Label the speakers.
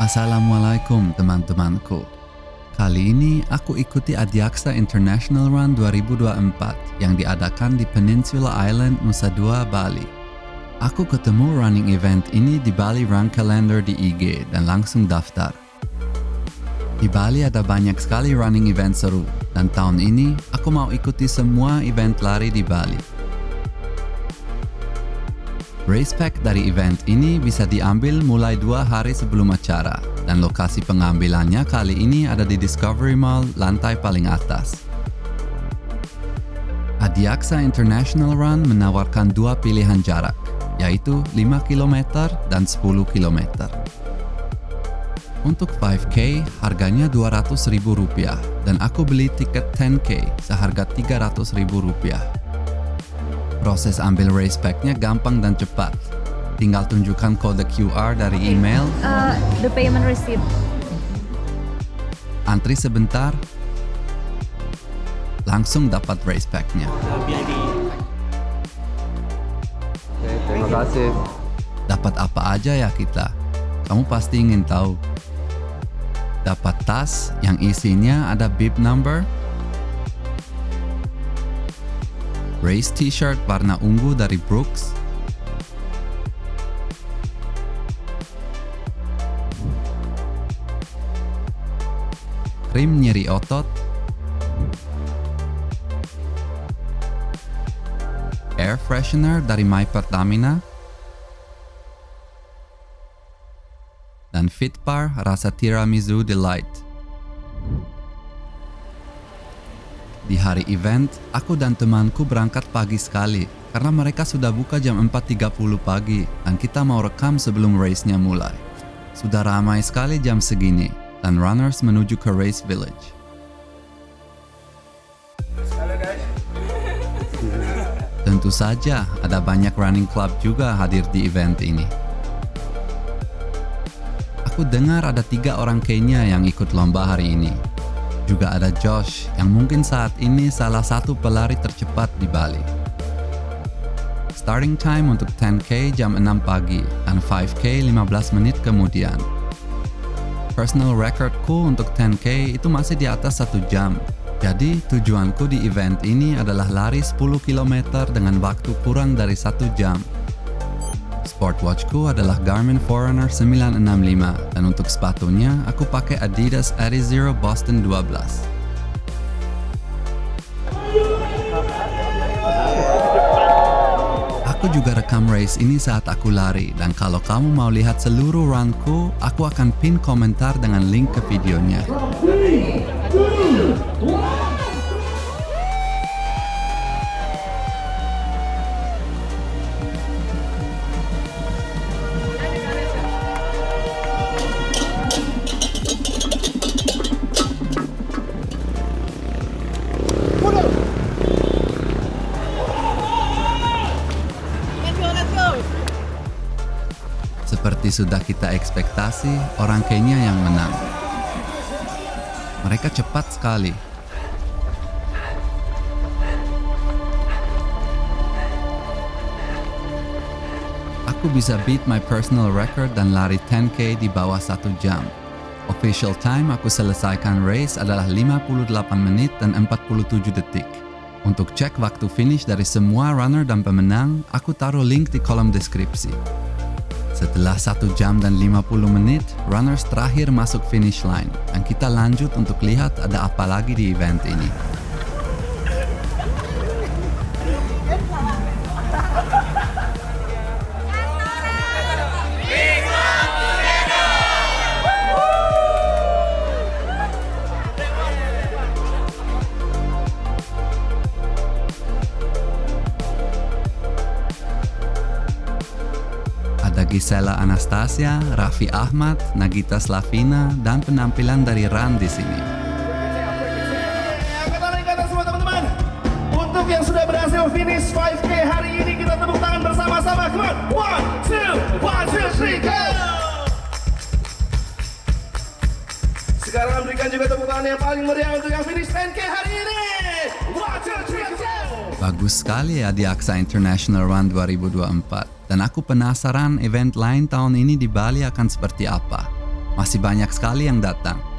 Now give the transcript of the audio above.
Speaker 1: Assalamualaikum teman-temanku. Kali ini aku ikuti Adiaksa International Run 2024 yang diadakan di Peninsula Island, Nusa Dua, Bali. Aku ketemu running event ini di Bali Run Calendar di IG dan langsung daftar. Di Bali ada banyak sekali running event seru dan tahun ini aku mau ikuti semua event lari di Bali. Race pack dari event ini bisa diambil mulai 2 hari sebelum acara dan lokasi pengambilannya kali ini ada di Discovery Mall lantai paling atas. Adiaksa International Run menawarkan 2 pilihan jarak, yaitu 5 km dan 10 km. Untuk 5K harganya Rp200.000 dan aku beli tiket 10K seharga Rp300.000. Proses ambil race pack-nya gampang dan cepat. Tinggal tunjukkan kode QR dari email.
Speaker 2: The payment receipt.
Speaker 1: Antri sebentar. Langsung dapat race pack-nya.
Speaker 3: Terima kasih.
Speaker 1: Dapat apa aja ya kita? Kamu pasti ingin tahu. Dapat tas yang isinya ada bib number, race t-shirt warna ungu dari Brooks, krim nyeri otot, air freshener dari My Pertamina, dan Fitbar rasa tiramisu delight. Di hari event, aku dan temanku berangkat pagi sekali karena mereka sudah buka jam 4.30 pagi dan kita mau rekam sebelum race-nya mulai. Sudah ramai sekali jam segini dan runners menuju ke Race Village. Tentu saja ada banyak running club juga hadir di event ini. Aku dengar ada 3 orang Kenya yang ikut lomba hari ini. Juga ada Josh yang mungkin saat ini salah satu pelari tercepat di Bali. Starting time untuk 10K jam 6 pagi dan 5K 15 menit kemudian. Personal recordku untuk 10K itu masih di atas 1 jam. Jadi tujuanku di event ini adalah lari 10 km dengan waktu kurang dari 1 jam. Sportwatchku adalah Garmin Forerunner 965 dan untuk sepatunya aku pakai Adidas Adizero Boston 12. Aku juga rekam race ini saat aku lari dan kalau kamu mau lihat seluruh runku, aku akan pin komentar dengan link ke videonya. Seperti sudah kita ekspektasi, orang Kenya yang menang. Mereka cepat sekali. Aku bisa beat my personal record dan lari 10K di bawah 1 jam. Official time aku selesaikan race adalah 58 menit dan 47 detik. Untuk cek waktu finish dari semua runner dan pemenang, aku taruh link di kolom deskripsi. Setelah 1 jam dan 50 menit, runners terakhir masuk finish line dan kita lanjut untuk lihat ada apa lagi di event ini. Ada Gisela Anastasia, Raffi Ahmad, Nagita Slavina, dan penampilan dari Ran di sini.
Speaker 4: Angkat tangan ke atas semua teman-teman. Untuk yang sudah berhasil finish 5K hari ini kita tepuk tangan bersama-sama. Come on, 1, 2, 3, go! Sekarang berikan juga tepuk tangan yang paling meriah untuk yang finish 10K hari ini. 1, 2, 3, go!
Speaker 1: Bagus sekali ya Adiaksa International Run 2024. Dan aku penasaran event lain tahun ini di Bali akan seperti apa. Masih banyak sekali yang datang.